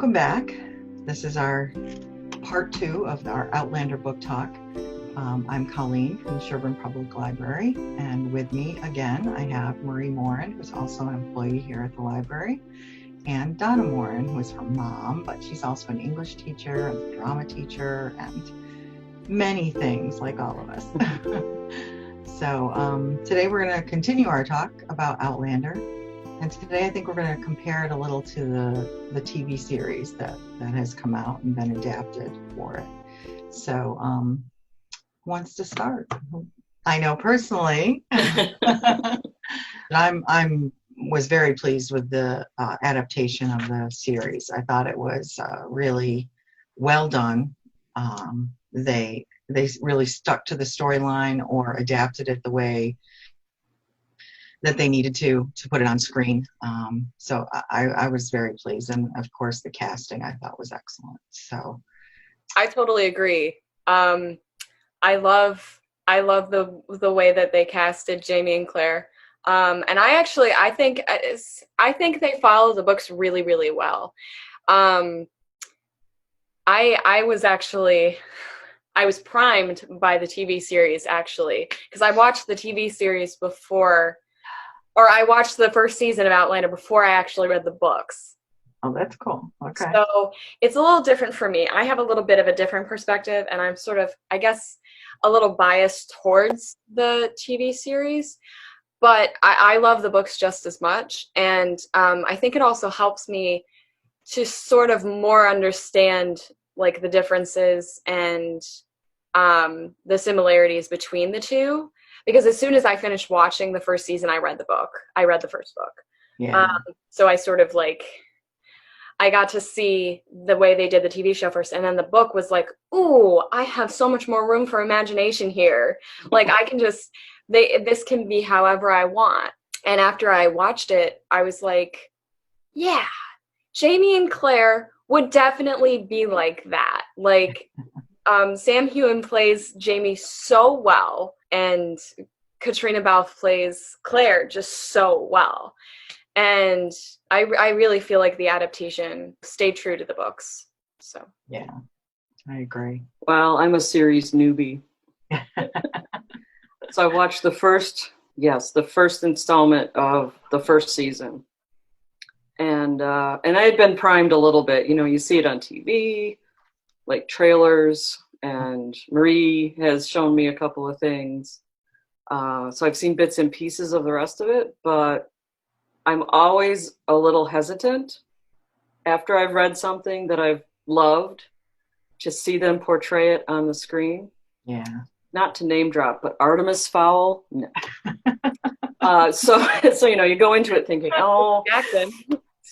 Welcome back. This is our part 2 of our Outlander book talk. I'm Colleen from the Sherburne Public Library, and with me again I have Marie Morin, who's also an employee here at the library, and Donna Morin, who is her mom, but she's also an English teacher and a drama teacher and many things like all of us. So today we're going to continue our talk about Outlander, and today I think we're going to compare it a little to the TV series that has come out and been adapted for it. So who wants to start? I know personally I'm was very pleased with the adaptation of the series. I thought it was really well done. They really stuck to the storyline or adapted it the way that they needed to put it on screen. So I was very pleased, and of course the casting I thought was excellent. So I totally agree. I love the way that they casted Jamie and Claire. And I think they follow the books really, really well. I was primed by the TV series, actually, because I watched the TV series before, or I watched the first season of Outlander before I actually read the books. Oh, that's cool. Okay. So it's a little different for me. I have a little bit of a different perspective, and I'm sort of, I guess, a little biased towards the TV series. But I love the books just as much, and I think it also helps me to sort of more understand like the differences and the similarities between the two. Because as soon as I finished watching the first season, I read the book. I read the first book. Yeah. So I sort of I got to see the way they did the TV show first, and then the book was like, ooh, I have so much more room for imagination here. Like I can just, this can be however I want. And after I watched it, I was like, yeah, Jamie and Claire would definitely be like that. Like Sam Heughan plays Jamie so well, and Katrina Balfe plays Claire just so well. And I really feel like the adaptation stayed true to the books. So yeah, I agree. Well, I'm a series newbie. So I watched the first installment of the first season. And I had been primed a little bit. You know, you see it on TV, like trailers, and Marie has shown me a couple of things. So I've seen bits and pieces of the rest of it, but I'm always a little hesitant after I've read something that I've loved to see them portray it on the screen. Yeah. Not to name drop, but Artemis Fowl, no. So you know, you go into it thinking, oh, Jackson.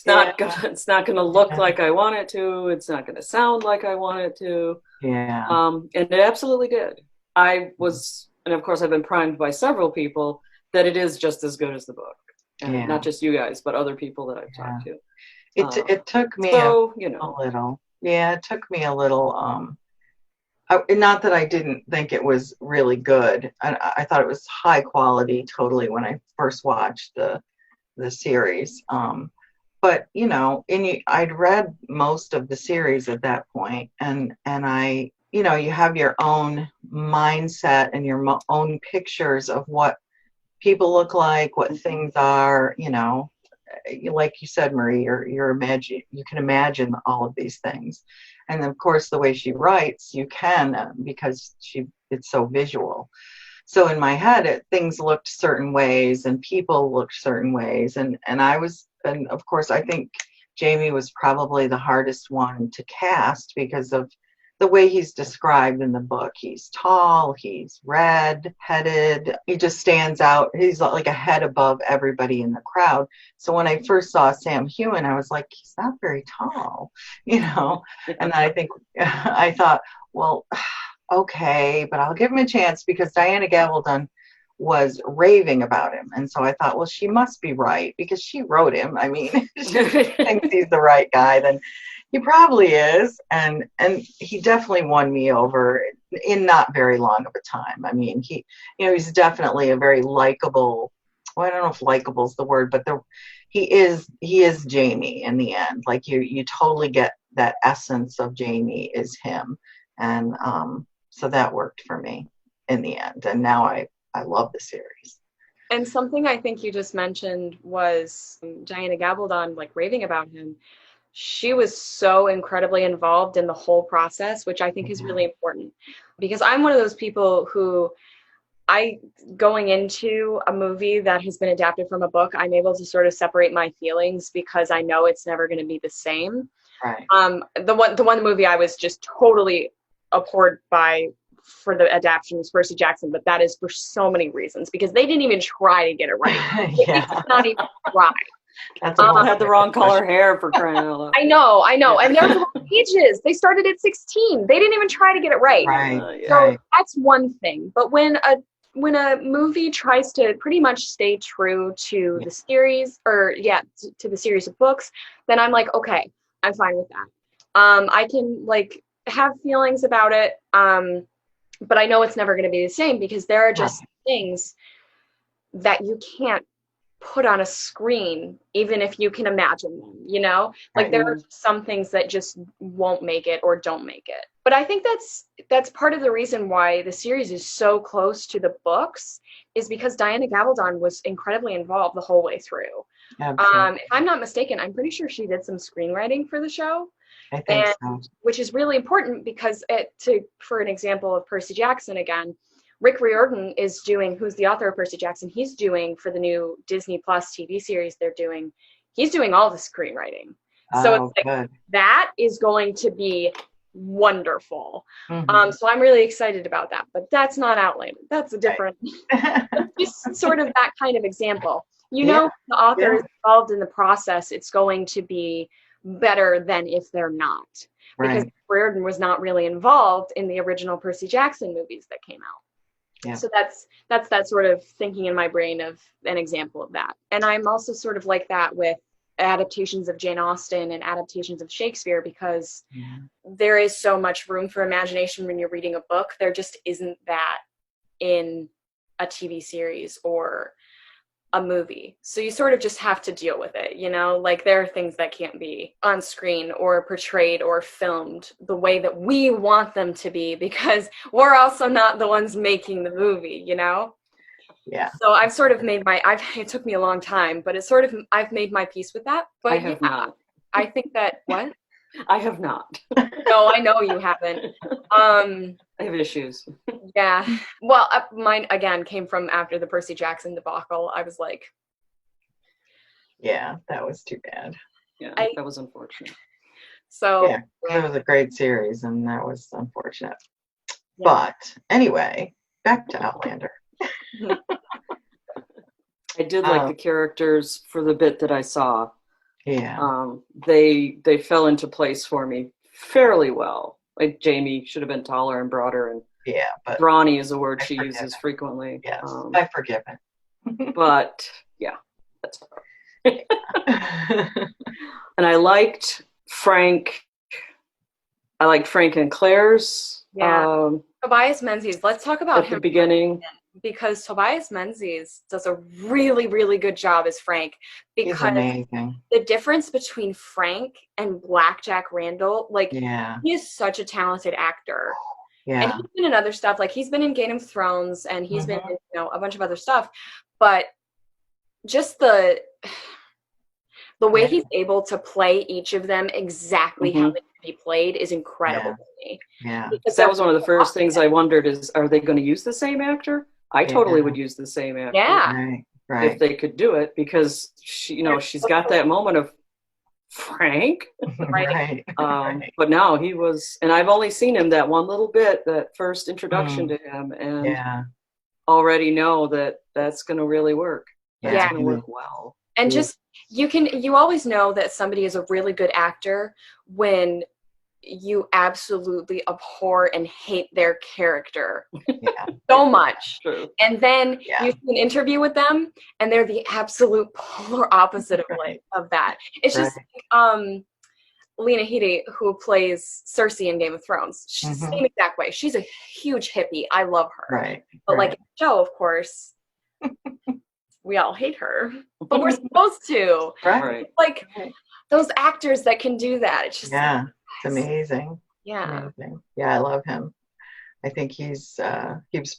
It's not gonna look like I want it to. It's not gonna sound like I want it to. Yeah. And it absolutely did. And of course I've been primed by several people that it is just as good as the book. And not just you guys, but other people that I've talked to. It took me a little. Yeah, it took me a little. Not that I didn't think it was really good. I thought it was high quality totally when I first watched the series. But you know, I'd read most of the series at that point, and I, you know, you have your own mindset and your own pictures of what people look like, what things are, you know, like you said, Marie, you can imagine all of these things. And of course, the way she writes, you can, because it's so visual. So in my head, things looked certain ways and people looked certain ways. And of course, I think Jamie was probably the hardest one to cast because of the way he's described in the book. He's tall, he's red-headed, he just stands out. He's like a head above everybody in the crowd. So when I first saw Sam Heughan, I was like, he's not very tall, you know? And I thought, well, okay, but I'll give him a chance because Diana Gabaldon was raving about him. And so I thought, well, she must be right because she wrote him. I mean, if she thinks he's the right guy, then he probably is. And he definitely won me over in not very long of a time. I mean, he's definitely a very likable well, I don't know if likable is the word, but he is Jamie in the end. Like you totally get that essence of Jamie is him, and so that worked for me in the end. And now I love the series. And something I think you just mentioned was Diana Gabaldon, like raving about him. She was so incredibly involved in the whole process, which I think is really important, because I'm one of those people who going into a movie that has been adapted from a book, I'm able to sort of separate my feelings because I know it's never going to be the same. Right. The one movie I was just totally abhorred by for the adaptation was Percy Jackson, but that is for so many reasons, because they didn't even try to get it right. They did not even try. That's had the wrong color hair, for crying out loud. I know. And there were ages. They started at 16. They didn't even try to get it right. So that's one thing. But when a movie tries to pretty much stay true to the series, to the series of books, then I'm like, okay, I'm fine with that. I can like have feelings about it, but I know it's never going to be the same, because there are just things that you can't put on a screen, even if you can imagine them, you know? Like there are some things that just won't make it or don't make it. But I think that's part of the reason why the series is so close to the books, is because Diana Gabaldon was incredibly involved the whole way through. If I'm not mistaken, I'm pretty sure she did some screenwriting for the show. I think so. Which is really important, because for an example of Percy Jackson again, Rick Riordan is doing, who's the author of Percy Jackson, he's doing for the new Disney Plus TV series they're doing, he's doing all the screenwriting. So it's like, that is going to be wonderful. So I'm really excited about that, but that's not Outlander. That's a different, just sort of that kind of example. You know, the author is involved in the process, it's going to be better than if they're not. Because Riordan was not really involved in the original Percy Jackson movies that came out. Yeah. So that's that sort of thinking in my brain of an example of that. And I'm also sort of like that with adaptations of Jane Austen and adaptations of Shakespeare, because there is so much room for imagination when you're reading a book. There just isn't that in a TV series or a movie. So you sort of just have to deal with it, you know? Like there are things that can't be on screen or portrayed or filmed the way that we want them to be, because we're also not the ones making the movie, you know? Yeah. So I've sort of made it took me a long time, but I've made my peace with that. But I have not. I think that, what? I have not. No, I know you haven't. I have issues. Yeah. Well, mine, again, came from after the Percy Jackson debacle. I was like... Yeah, that was too bad. Yeah, that was unfortunate. So... Yeah, it was a great series, and that was unfortunate. Yeah. But, anyway, back to Outlander. I did like the characters for the bit that I saw. Yeah. They fell into place for me fairly well. Like Jamie should have been taller and broader, and but brawny is a word she uses frequently. Yes, I forgive it. But yeah, that's and I liked Frank. I liked Frank and Claire's. Yeah. Tobias Menzies. Let's talk about him at the beginning. Because Tobias Menzies does a really, really good job as Frank. Because he's amazing. The difference between Frank and Blackjack Randall, he is such a talented actor. Yeah. And he's been in other stuff, like he's been in Game of Thrones, and he's been in, a bunch of other stuff. But just the way he's able to play each of them exactly how they can be played is incredible to me. Yeah. Because that was one of the first things I wondered is, are they going to use the same actor? I totally would use the same actor. Yeah. Right. If they could do it, because she, she's got that moment of Frank. Right. But now he was, and I've only seen him that one little bit, that first introduction to him, and already know that that's going to really work. That's going to work well. And just, you always know that somebody is a really good actor when you absolutely abhor and hate their character so much. True. And then you do an interview with them and they're the absolute polar opposite of that. It's just Lena Headey, who plays Cersei in Game of Thrones. She's the same exact way. She's a huge hippie. I love her. Right. But like in the show, of course, we all hate her, but we're supposed to. Right. Like those actors that can do that. It's just it's amazing. Yeah. Amazing. Yeah, I love him. I think he was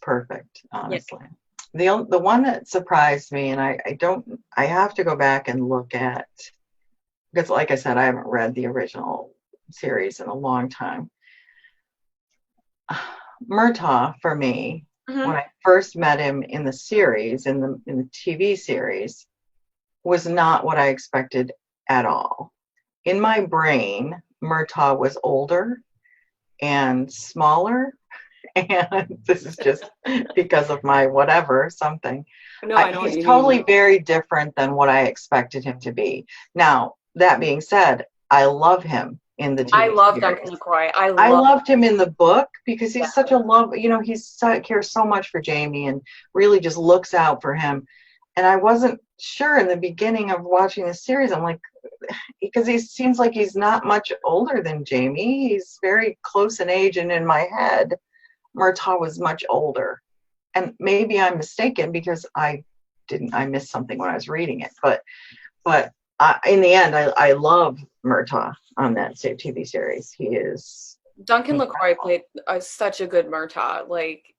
perfect, honestly. Yeah. The one that surprised me, and I have to go back and look at, because like I said, I haven't read the original series in a long time. Murtaugh, for me, when I first met him in the series, in the TV series, was not what I expected at all. In my brain, Murtaugh was older and smaller, and this is just because of my something. No, I know he's totally very different than what I expected him to be. Now, that being said, I love him in the TV I love series. Duncan LaCroix. I loved him in the book because he's such a he cares so much for Jamie and really just looks out for him. And I wasn't sure in the beginning of watching the series. I'm like, because he seems like he's not much older than Jamie. He's very close in age, and in my head, Murtaugh was much older. And maybe I'm mistaken because I missed something when I was reading it. But in the end, I love Murtaugh on that TV series. He is Duncan LaCroix played such a good Murtaugh. Like,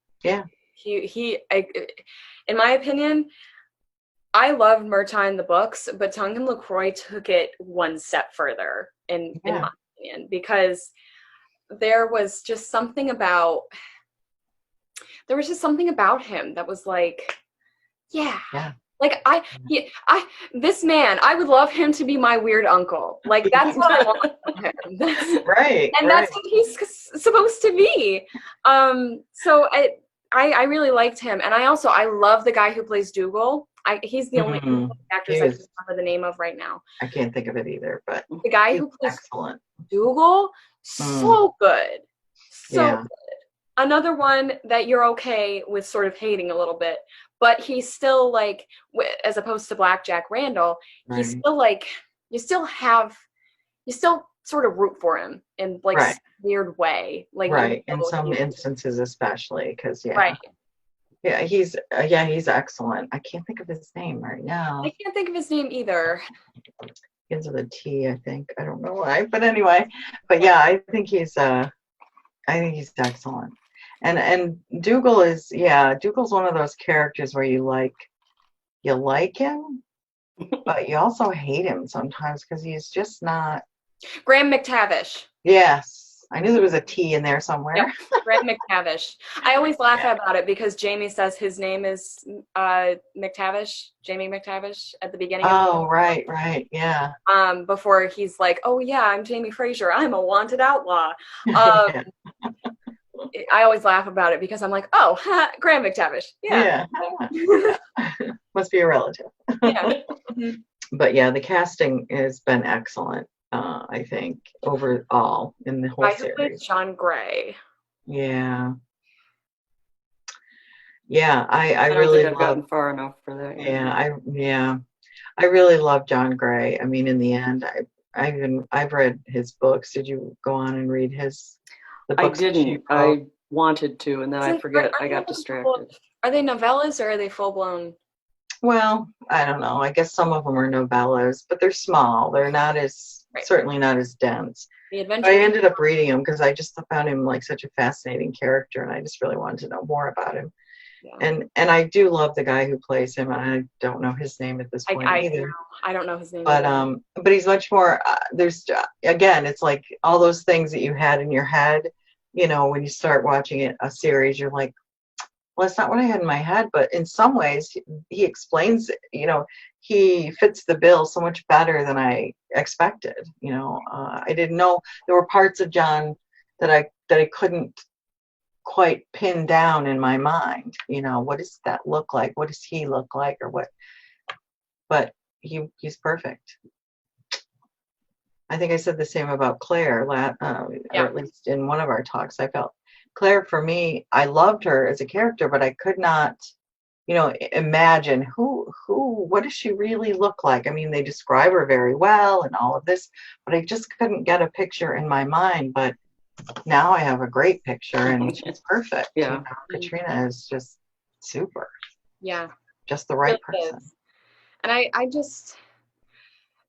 he in my opinion, I loved Murtaugh in the books, but Duncan LaCroix took it one step further in my opinion, because there was just something about him that was like, like this man, I would love him to be my weird uncle. Like, that's what I want from him. That's what he's supposed to be. So I really liked him, and I love the guy who plays Dougal. He's the only actor I can remember the name of right now. I can't think of it either, but the guy who plays excellent Dougal, so good, good. Another one that you're okay with sort of hating a little bit, but he's still like, as opposed to Blackjack Randall, he's still like, you still sort of root for him in like some weird way, like in some instances, especially because he's excellent. I can't think of his name right now. I can't think of his name either. Begins with a T, I think. I don't know why, but anyway. But yeah, I think he's excellent. And Dougal Dougal's one of those characters where you like him, but you also hate him sometimes because he's just not. Graham McTavish. Yes. I knew there was a T in there somewhere. Yep. Graham McTavish. I always laugh about it because Jamie says his name is McTavish, Jamie McTavish, at the beginning. Oh, right, yeah. Before he's like, oh yeah, I'm Jamie Fraser. I'm a wanted outlaw. I always laugh about it because I'm like, oh, Graham McTavish. Yeah. Must be a relative. Yeah. But yeah, the casting has been excellent. I think overall in the whole series. John Gray. Yeah, I don't really think I've gotten far enough for that. I really love John Gray. I mean, in the end, I've read his books. Did you go on and read the books? I didn't. I wanted to, and then I forget. I got distracted. Are they novellas or are they full blown? Well, I don't know. I guess some of them are novellas, but they're small. They're not certainly not as dense. I ended up reading him because I just found him like such a fascinating character, and I just really wanted to know more about him. Yeah. And I do love the guy who plays him, and I don't know his name at this point either. I don't know his name. But he's much more. There's again, it's like all those things that you had in your head. You know, when you start watching a series, you're like, well, that's not what I had in my head, but in some ways he explains, he fits the bill so much better than I expected. I didn't know there were parts of John that I couldn't quite pin down in my mind. What does that look like? What does he look like, or what? But he's perfect. I think I said the same about Claire, or at least in one of our talks. I felt Claire, for me, I loved her as a character, but I could not, imagine what does she really look like? I mean, they describe her very well and all of this, but I just couldn't get a picture in my mind. But now I have a great picture, and she's perfect. Yeah. Katrina is just super. Yeah. Just the right person. And I just,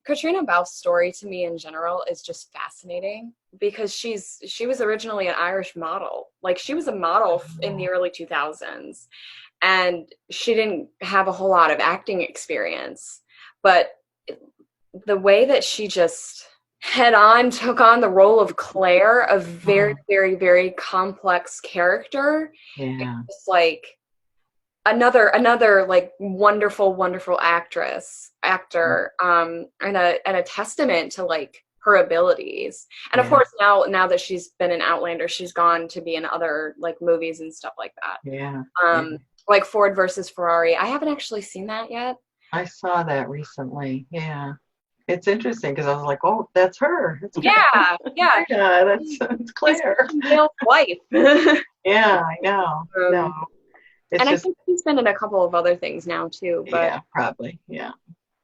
Katrina Balfe's story to me in general is just fascinating because she was originally an Irish model. Like she was a model in the early 2000s, and she didn't have a whole lot of acting experience, but the way that she just head on took on the role of Claire, a very, very, very complex character. Yeah. It's like another like wonderful actor, and a testament to like her abilities. And of course now that she's been in Outlander, she's gone to be in other like movies and stuff like that. Yeah. Like Ford versus Ferrari. I haven't actually seen that yet. I saw that recently. Yeah. It's interesting because I was like, oh, that's her. It's yeah. that's Claire. Dale's wife. Yeah, I know. No. It's and just, I think she's been in a couple of other things now too, but yeah, probably. Yeah.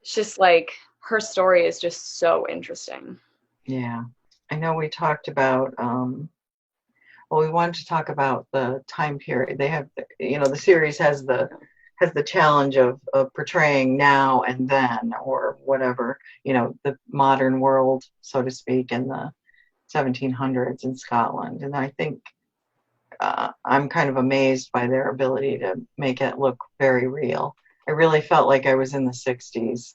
it's just like her story is just so interesting. Yeah. I know we talked about we wanted to talk about the time period. They have, the series has the challenge of portraying now and then, or whatever, the modern world, so to speak, in the 1700s in Scotland. And I think I'm kind of amazed by their ability to make it look very real. I really felt like I was in the 60s,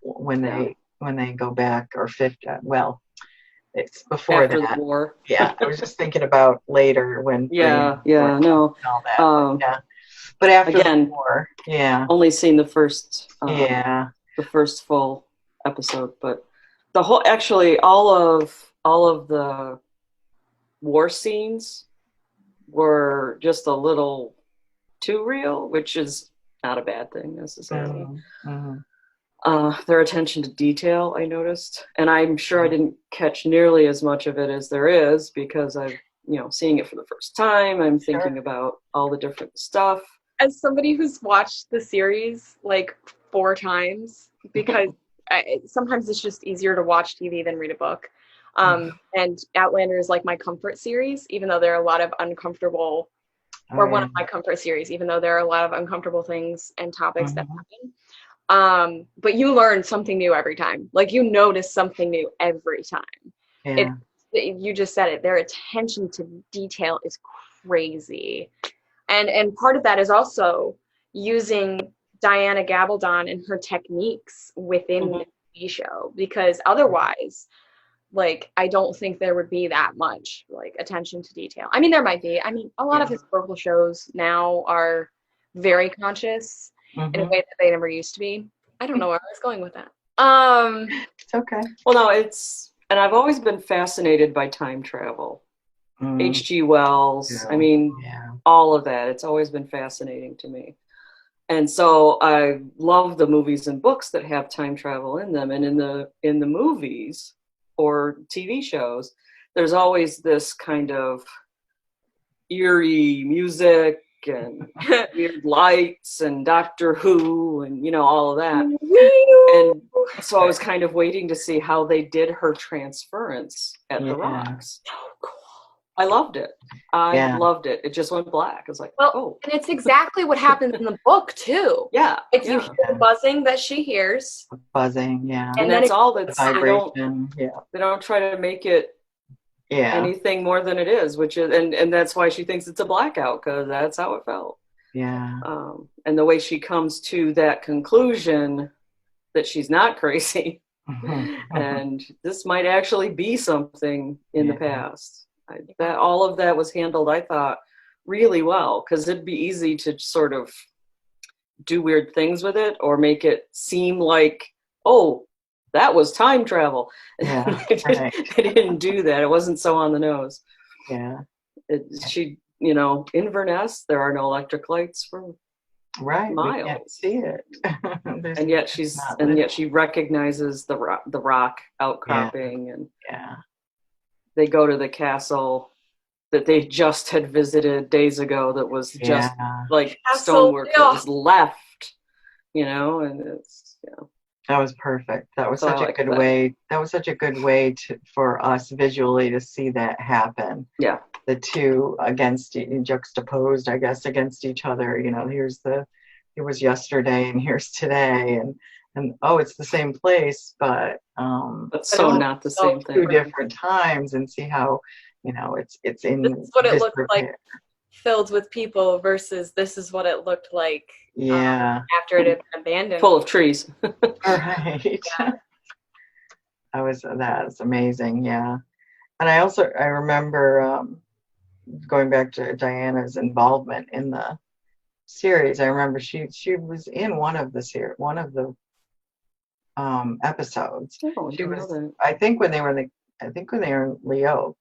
when they go back, or 50, well, it's before after that. The war. Yeah, I was just thinking about later when. No. All that. Yeah. But after again, the war, yeah. Only seen the first. The first full episode, but the whole, actually, all of the war scenes were just a little too real, which is not a bad thing necessarily. Their attention to detail, I noticed, and I'm sure I didn't catch nearly as much of it as there is because I've, seeing it for the first time, I'm thinking about all the different stuff. As somebody who's watched the series like 4 times, because sometimes it's just easier to watch TV than read a book. And Outlander is like my comfort series, even though there are a lot of uncomfortable, one of my comfort series, even though there are a lot of uncomfortable things and topics that happen. But you learn something new every time. Like you notice something new every time. Yeah. You just said it. Their attention to detail is crazy. And part of that is also using Diana Gabaldon and her techniques within the TV show, because otherwise, like, I don't think there would be that much like attention to detail. I mean, there might be. I mean, a lot of historical shows now are very conscious in a way that they never used to be. I don't know where I was going with that. It's okay. Well, no, and I've always been fascinated by time travel. H.G. Wells, I mean, all of that. It's always been fascinating to me. And so I love the movies and books that have time travel in them. And in the movies or TV shows, there's always this kind of eerie music and weird lights and Doctor Who and, all of that. And so I was kind of waiting to see how they did her transference at the Rocks. I loved it. I loved it. It just went black. I was like, oh. And it's exactly what happens in the book, too. Yeah. It's you hear the buzzing that she hears. Buzzing, yeah. And that's all that's vibration. They don't try to make it anything more than it is, which is, and that's why she thinks it's a blackout, because that's how it felt. Yeah. And the way she comes to that conclusion that she's not crazy and this might actually be something in the past. That all of that was handled, I thought, really well, because it'd be easy to sort of do weird things with it or make it seem like, oh, that was time travel. Yeah, they didn't do that. It wasn't so on the nose. Yeah. She, in Inverness, there are no electric lights for miles. We can't see it. and yet she recognizes the rock outcropping and they go to the castle that they just had visited days ago that was just like stonework that was left, and it's, That was perfect. That was such a good way. That was such a good way for us visually to see that happen. Yeah. The two juxtaposed, I guess, against each other. Here's the it was yesterday and here's today, and oh, it's the same place, but so not the same thing. 2 different times, and see how, it's in this is what it looked disrepair. like filled with people versus this is what it looked like after it had been abandoned. Full of trees. Right. Yeah. That's amazing, yeah. And I remember going back to Diana's involvement in the series. I remember she was in one of the episodes. Oh, She was, I think when they were in Leo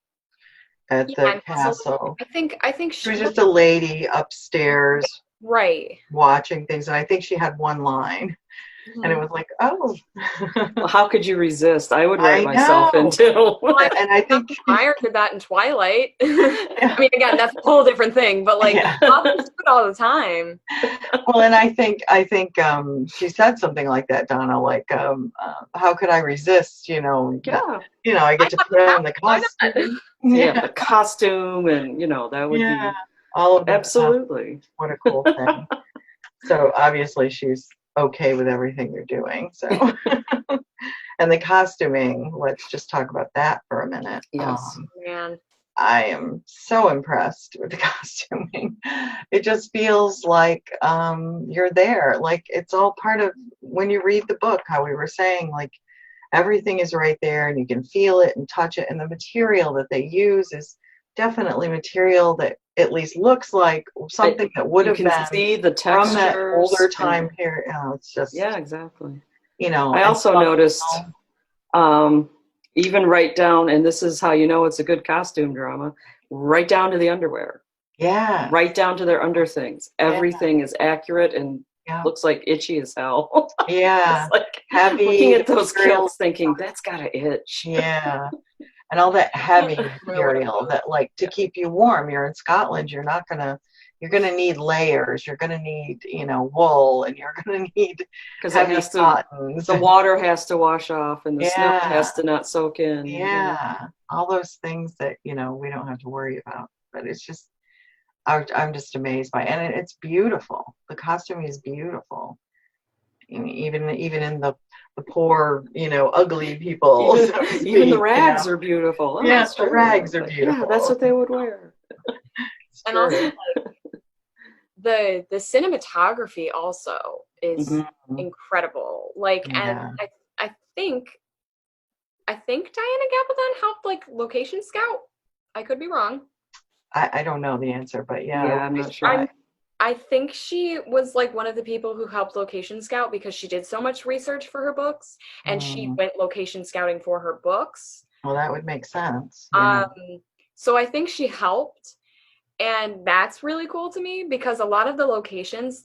at the castle. I think she was just a lady upstairs, right, watching things, and I think she had one line. Mm-hmm. And it was like, oh. Well, how could you resist? I would write myself into. And I think Meyer did that in Twilight. I mean, again, that's a whole different thing, but like, authors do it all the time. Well, and I think she said something like that, Donna, like, how could I resist? I get to put on the costume. The costume, and that would be all of that. Absolutely. What a cool thing. So obviously she's okay with everything you're doing. So, and the costuming, let's just talk about that for a minute. Yes. Man. I am so impressed with the costuming. It just feels like you're there. Like it's all part of when you read the book, how we were saying, like everything is right there and you can feel it and touch it. And the material that they use is definitely material that at least looks like something that would have been see the from that older time period. It's just exactly. I also noticed even right down, and this is how it's a good costume drama, right down to the underwear. Yeah. Right down to their under things. Everything is accurate and looks like itchy as hell. Yeah. It's like heavy. Looking at those kilts thinking, that's gotta itch. Yeah. And all that heavy material that to keep you warm. You're in Scotland, you're gonna need layers, you're gonna need, wool, and you're gonna need heavy cottons. The water has to wash off and the snow has to not soak in. Yeah. All those things that, we don't have to worry about. But it's just I'm just amazed by it. And it's beautiful. The costume is beautiful. Even in the poor, ugly people. Even the rags are beautiful. Oh, yes, the rags are beautiful. Yeah, that's what they would wear. And also, the cinematography also is incredible. And I think Diana Gabaldon helped location scout. I could be wrong. I don't know the answer, but I'm not sure. I think she was one of the people who helped location scout because she did so much research for her books, and she went location scouting for her books. Well, that would make sense. So I think she helped, and that's really cool to me because a lot of the locations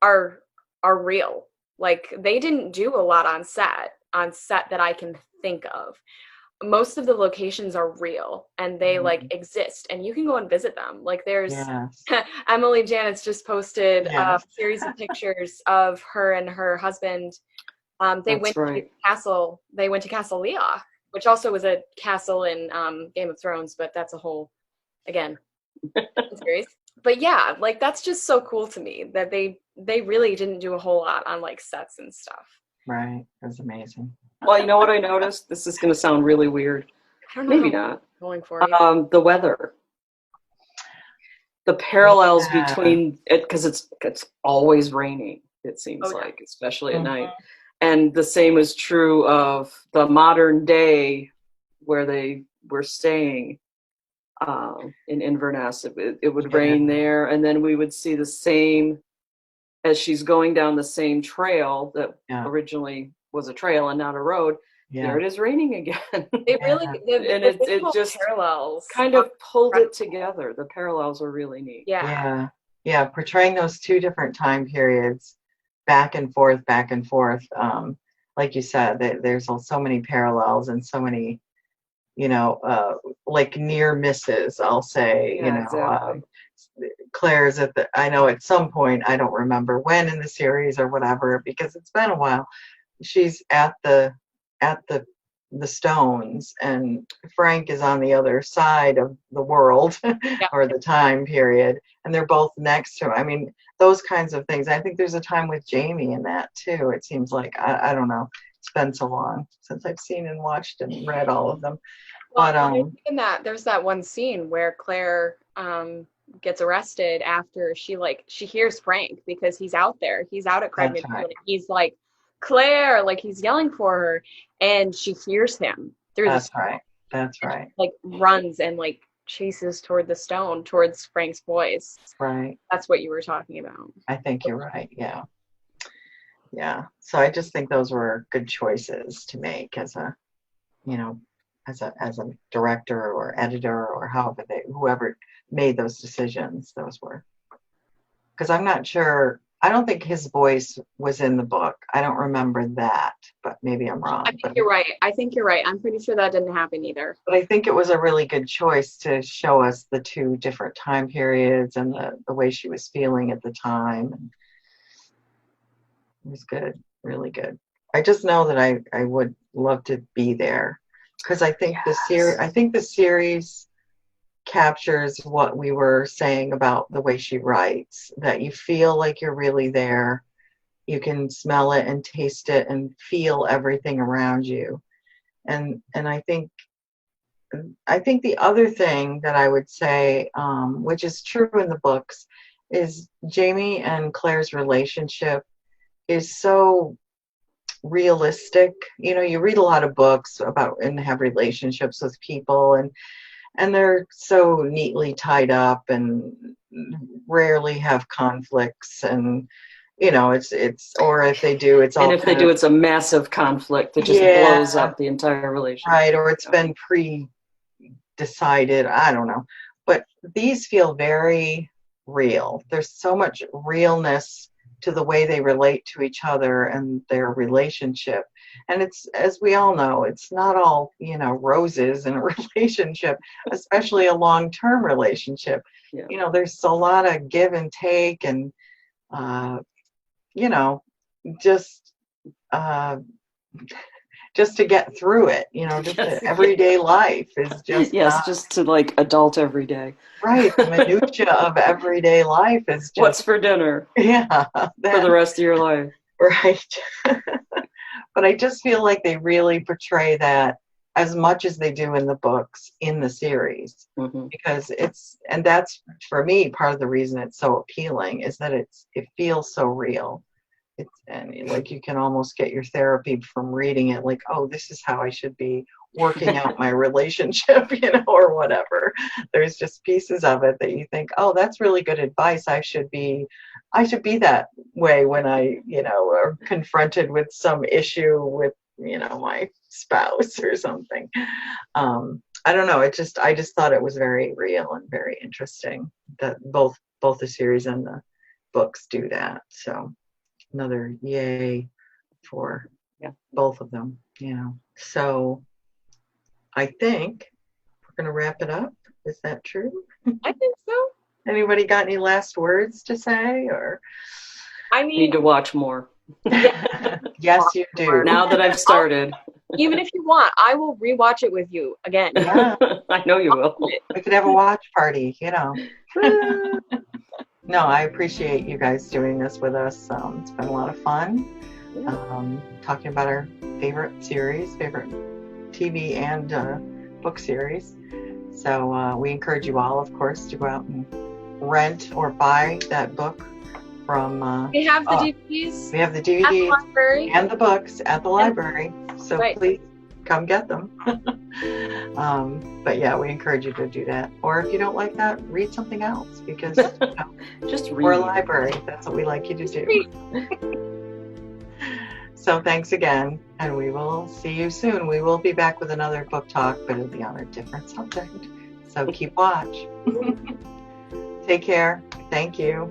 are real. They didn't do a lot on set that I can think of. Most of the locations are real and they exist and you can go and visit them. There's Emily Janet's just posted a series of pictures of her and her husband. They went to Castle Leoch, which also was a castle in Game of Thrones, but that's a whole series. But that's just so cool to me that they really didn't do a whole lot on sets and stuff. Right. That's amazing. Well, you know what I noticed? This is going to sound really weird. I don't know. Maybe not. Going for it. The weather. The parallels between it, because it's always raining, it seems especially at night. And the same is true of the modern day where they were staying in Inverness. It would rain there, and then we would see the same as she's going down the same trail that originally was a trail and not a road. There it is raining again. It really and it just parallels kind of pulled it together. The parallels are really neat. Yeah, portraying those 2 different time periods back and forth. Like you said, there's so many parallels and so many, near misses, I'll say. Exactly. Claire's I know at some point, I don't remember when in the series or whatever, because it's been a while, she's at the the stones, and Frank is on the other side of the world or the time period, and they're both next to him. I mean, those kinds of things. I think there's a time with Jamie in that too. It seems like, I don't know, it's been so long since I've seen and watched and read all of them. Well, but in that, there's that one scene where Claire gets arrested after she hears Frank, because he's out there. He's out at Craig. Right. He's like, Claire, like he's yelling for her, and she hears him through the stone. Right. That's right. Like runs and like chases toward the stone, towards Frank's voice. Right. That's what you were talking about. I think you're right. Yeah. Yeah. So I just think those were good choices to make as a, you know, as a director or editor or whoever made those decisions. Those were, because I'm not sure. I don't think his voice was in the book. I don't remember that, but maybe I'm wrong. I think you're right. I'm pretty sure that didn't happen either. But I think it was a really good choice to show us the two different time periods and the way she was feeling at the time. And it was good, really good. I just know that I would love to be there, because I think the series captures what we were saying about the way she writes, that you feel like you're really there. You can smell it and taste it and feel everything around you. And I think the other thing that I would say, which is true in the books, is Jamie and Claire's relationship is so realistic. You know, you read a lot of books about and have relationships with people, and they're so neatly tied up and rarely have conflicts, and you know, it's or if they do, it's all, and if they do, it's a massive conflict that just blows up the entire relationship. Right, or it's been pre-decided. I don't know, but these feel very real. There's so much realness to the way they relate to each other and their relationship. And it's, as we all know, it's not all, you know, roses in a relationship, especially a long-term relationship. Yeah. You know, there's a lot of give and take, and, you know, just to get through it, you know, just everyday life is just just to like adult every day. Right, the minutia of everyday life is just what's for dinner. Yeah, for the rest of your life. Right. But I just feel like they really portray that as much as they do in the books, in the series, because and that's, for me, part of the reason it's so appealing, is that it feels so real. And like you can almost get your therapy from reading it, like, oh, this is how I should be working out my relationship, you know, or whatever. There's just pieces of it that you think, oh, that's really good advice. I should be that way when I, you know, are confronted with some issue with, you know, my spouse or something. I don't know. I just thought it was very real and very interesting that both the series and the books do that. So another yay for both of them, you know. So I think we're going to wrap it up. Is that true? I think so. Anybody got any last words to say? Or I need to watch more. Yes, you do. Now that I've started. Even if you want, I will rewatch it with you again. Yeah. I know you will. We could have a watch party, you know. No, I appreciate you guys doing this with us. It's been a lot of fun. Talking about our favorite series, favorite TV and book series. So we encourage you all, of course, to go out and rent or buy that book from... we have the DVDs. We have the DVDs and the books at the library. So please come get them. But yeah, we encourage you to do that. Or if you don't like that, read something else, because you know, just read. We're a library. That's what we like you to do. So thanks again, and we will see you soon. We will be back with another book talk, but it'll be on a different subject. So keep watch. Take care. Thank you.